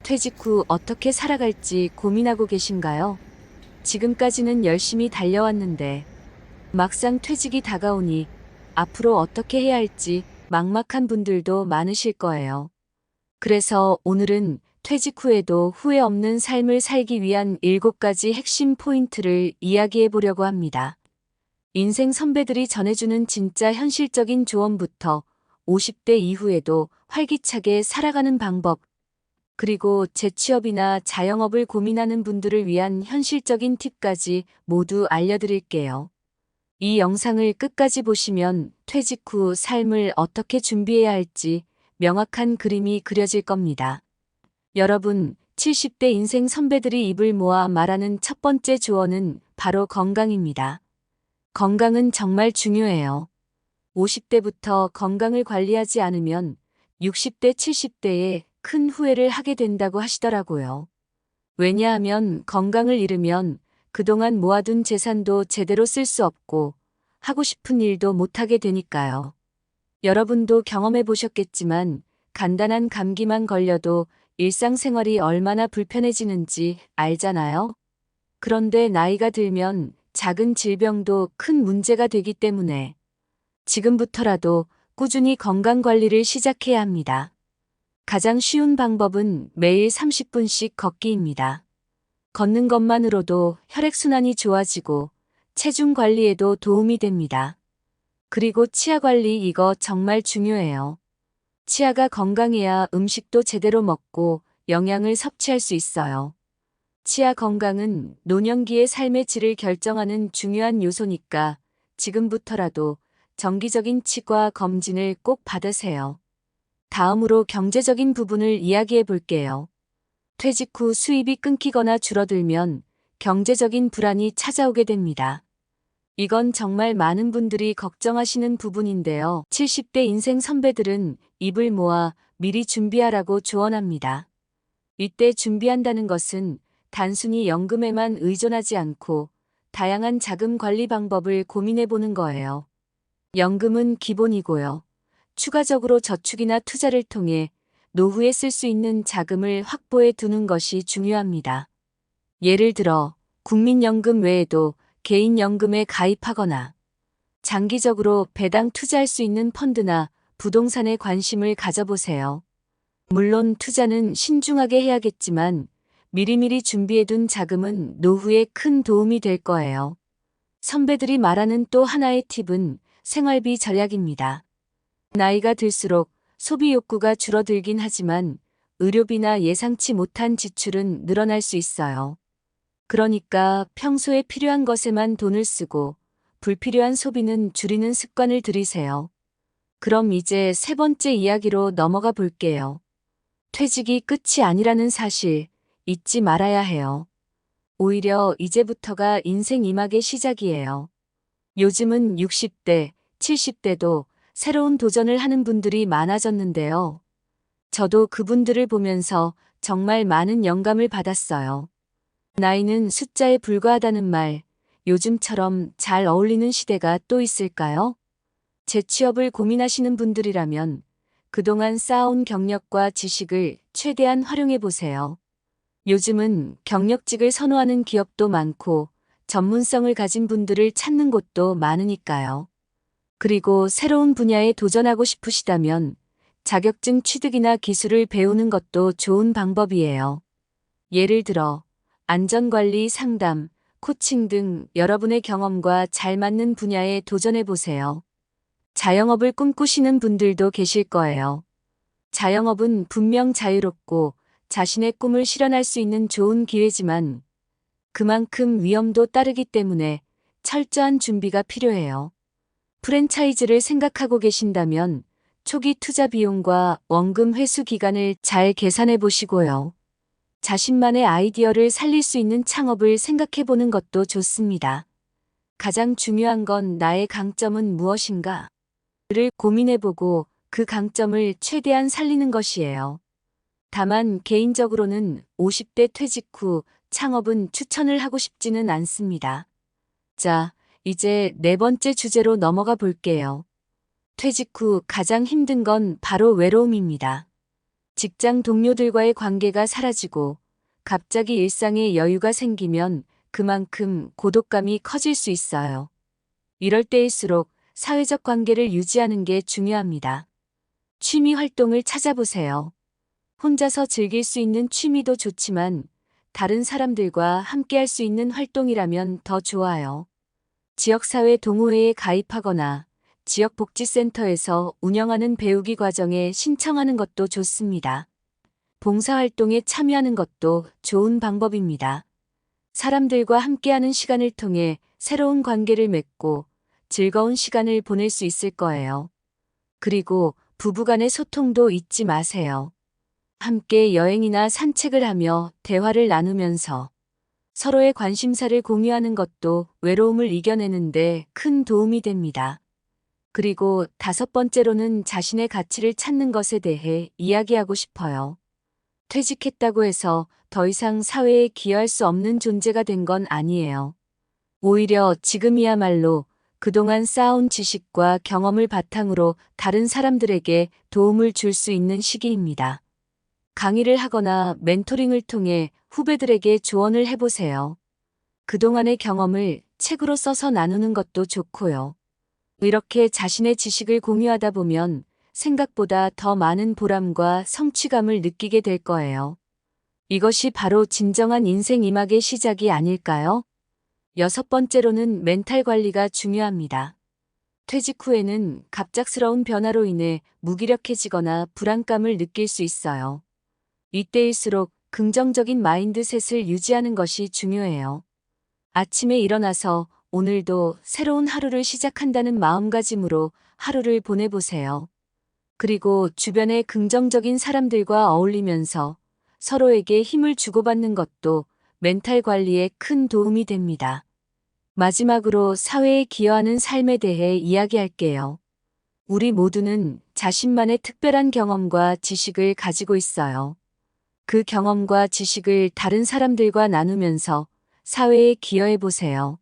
퇴직 후 어떻게 살아갈지 고민하고 계신가요? 지금까지는 열심히 달려왔는데 막상 퇴직이 다가오니 앞으로 어떻게 해야 할지 막막한 분들도 많으실 거예요. 그래서 오늘은 퇴직 후에도 후회 없는 삶을 살기 위한 7가지 핵심 포인트를 이야기해 보려고 합니다. 인생 선배들이 전해주는 진짜 현실적인 조언부터 50대 이후에도 활기차게 살아가는 방법, 그리고 재취업이나 자영업을 고민하는 분들을 위한 현실적인 팁까지 모두 알려드릴게요. 이 영상을 끝까지 보시면 퇴직 후 삶을 어떻게 준비해야 할지 명확한 그림이 그려질 겁니다. 여러분, 70대 인생 선배들이 입을 모아 말하는 첫 번째 조언은 바로 건강입니다. 건강은 정말 중요해요. 50대부터 건강을 관리하지 않으면 60대, 70대에 큰 후회를 하게 된다고 하시더라고요. 왜냐하면 건강을 잃으면 그동안 모아둔 재산도 제대로 쓸 수 없고 하고 싶은 일도 못하게 되니까요. 여러분도 경험해 보셨겠지만 간단한 감기만 걸려도 일상생활이 얼마나 불편해지는지 알잖아요. 그런데 나이가 들면 작은 질병도 큰 문제가 되기 때문에 지금부터라도 꾸준히 건강 관리를 시작해야 합니다. 가장 쉬운 방법은 매일 30분씩 걷기입니다. 걷는 것만으로도 혈액순환이 좋아지고 체중 관리에도 도움이 됩니다. 그리고 치아 관리 이거 정말 중요해요. 치아가 건강해야 음식도 제대로 먹고 영양을 섭취할 수 있어요. 치아 건강은 노년기의 삶의 질을 결정하는 중요한 요소니까 지금부터라도 정기적인 치과 검진을 꼭 받으세요. 다음으로 경제적인 부분을 이야기해 볼게요. 퇴직 후 수입이 끊기거나 줄어들면 경제적인 불안이 찾아오게 됩니다. 이건 정말 많은 분들이 걱정하시는 부분인데요. 70대 인생 선배들은 입을 모아 미리 준비하라고 조언합니다. 이때 준비한다는 것은 단순히 연금에만 의존하지 않고 다양한 자금 관리 방법을 고민해 보는 거예요. 연금은 기본이고요. 추가적으로 저축이나 투자를 통해 노후에 쓸 수 있는 자금을 확보해 두는 것이 중요합니다. 예를 들어 국민연금 외에도 개인연금에 가입하거나 장기적으로 배당 투자할 수 있는 펀드나 부동산에 관심을 가져보세요. 물론 투자는 신중하게 해야겠지만 미리미리 준비해둔 자금은 노후에 큰 도움이 될 거예요. 선배들이 말하는 또 하나의 팁은 생활비 절약입니다. 나이가 들수록 소비 욕구가 줄어들긴 하지만 의료비나 예상치 못한 지출은 늘어날 수 있어요. 그러니까 평소에 필요한 것에만 돈을 쓰고 불필요한 소비는 줄이는 습관을 들이세요. 그럼 이제 세 번째 이야기로 넘어가 볼게요. 퇴직이 끝이 아니라는 사실 잊지 말아야 해요. 오히려 이제부터가 인생 2막의 시작이에요. 요즘은 60대, 70대도 새로운 도전을 하는 분들이 많아졌는데요. 저도 그분들을 보면서 정말 많은 영감을 받았어요. 나이는 숫자에 불과하다는 말, 요즘처럼 잘 어울리는 시대가 또 있을까요? 재취업을 고민하시는 분들이라면 그동안 쌓아온 경력과 지식을 최대한 활용해 보세요. 요즘은 경력직을 선호하는 기업도 많고 전문성을 가진 분들을 찾는 곳도 많으니까요. 그리고 새로운 분야에 도전하고 싶으시다면 자격증 취득이나 기술을 배우는 것도 좋은 방법이에요. 예를 들어 안전관리 상담, 코칭 등 여러분의 경험과 잘 맞는 분야에 도전해 보세요. 자영업을 꿈꾸시는 분들도 계실 거예요. 자영업은 분명 자유롭고 자신의 꿈을 실현할 수 있는 좋은 기회지만 그만큼 위험도 따르기 때문에 철저한 준비가 필요해요. 프랜차이즈를 생각하고 계신다면 초기 투자 비용과 원금 회수 기간을 잘 계산해 보시고요. 자신만의 아이디어를 살릴 수 있는 창업을 생각해 보는 것도 좋습니다. 가장 중요한 건 나의 강점은 무엇인가? 를 고민해 보고 그 강점을 최대한 살리는 것이에요. 다만 개인적으로는 50대 퇴직 후 창업은 추천을 하고 싶지는 않습니다. 자, 이제 네 번째 주제로 넘어가 볼게요. 퇴직 후 가장 힘든 건 바로 외로움입니다. 직장 동료들과의 관계가 사라지고 갑자기 일상에 여유가 생기면 그만큼 고독감이 커질 수 있어요. 이럴 때일수록 사회적 관계를 유지하는 게 중요합니다. 취미 활동을 찾아보세요. 혼자서 즐길 수 있는 취미도 좋지만 다른 사람들과 함께 할 수 있는 활동이라면 더 좋아요. 지역사회 동호회에 가입하거나 지역복지센터에서 운영하는 배우기 과정에 신청하는 것도 좋습니다. 봉사활동에 참여하는 것도 좋은 방법입니다. 사람들과 함께하는 시간을 통해 새로운 관계를 맺고 즐거운 시간을 보낼 수 있을 거예요. 그리고 부부간의 소통도 잊지 마세요. 함께 여행이나 산책을 하며 대화를 나누면서 서로의 관심사를 공유하는 것도 외로움을 이겨내는데 큰 도움이 됩니다. 그리고 5번째로는 자신의 가치를 찾는 것에 대해 이야기하고 싶어요. 퇴직했다고 해서 더 이상 사회에 기여할 수 없는 존재가 된 건 아니에요. 오히려 지금이야말로 그동안 쌓아온 지식과 경험을 바탕으로 다른 사람들에게 도움을 줄 수 있는 시기입니다. 강의를 하거나 멘토링을 통해 후배들에게 조언을 해보세요. 그동안의 경험을 책으로 써서 나누는 것도 좋고요. 이렇게 자신의 지식을 공유하다 보면 생각보다 더 많은 보람과 성취감을 느끼게 될 거예요. 이것이 바로 진정한 인생 이막의 시작이 아닐까요? 6번째로는 멘탈 관리가 중요합니다. 퇴직 후에는 갑작스러운 변화로 인해 무기력해지거나 불안감을 느낄 수 있어요. 이때일수록 긍정적인 마인드셋을 유지하는 것이 중요해요. 아침에 일어나서 오늘도 새로운 하루를 시작한다는 마음가짐으로 하루를 보내보세요. 그리고 주변의 긍정적인 사람들과 어울리면서 서로에게 힘을 주고받는 것도 멘탈 관리에 큰 도움이 됩니다. 마지막으로 사회에 기여하는 삶에 대해 이야기할게요. 우리 모두는 자신만의 특별한 경험과 지식을 가지고 있어요. 그 경험과 지식을 다른 사람들과 나누면서 사회에 기여해 보세요.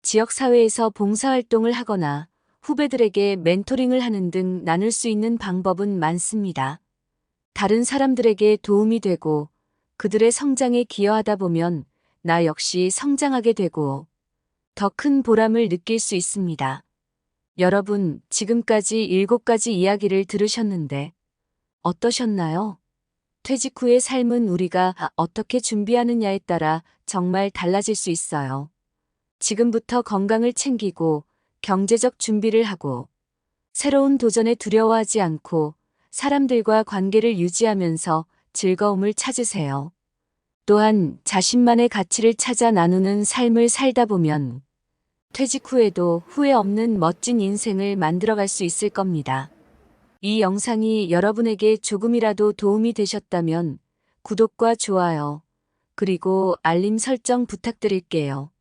지역사회에서 봉사활동을 하거나 후배들에게 멘토링을 하는 등 나눌 수 있는 방법은 많습니다. 다른 사람들에게 도움이 되고 그들의 성장에 기여하다 보면 나 역시 성장하게 되고 더 큰 보람을 느낄 수 있습니다. 여러분, 지금까지 7가지 이야기를 들으셨는데 어떠셨나요? 퇴직 후의 삶은 우리가 어떻게 준비하느냐에 따라 정말 달라질 수 있어요. 지금부터 건강을 챙기고 경제적 준비를 하고 새로운 도전에 두려워하지 않고 사람들과 관계를 유지하면서 즐거움을 찾으세요. 또한 자신만의 가치를 찾아 나누는 삶을 살다 보면 퇴직 후에도 후회 없는 멋진 인생을 만들어갈 수 있을 겁니다. 이 영상이 여러분에게 조금이라도 도움이 되셨다면 구독과 좋아요, 그리고 알림 설정 부탁드릴게요.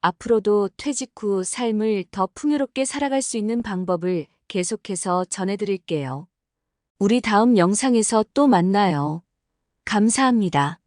앞으로도 퇴직 후 삶을 더 풍요롭게 살아갈 수 있는 방법을 계속해서 전해드릴게요. 우리 다음 영상에서 또 만나요. 감사합니다.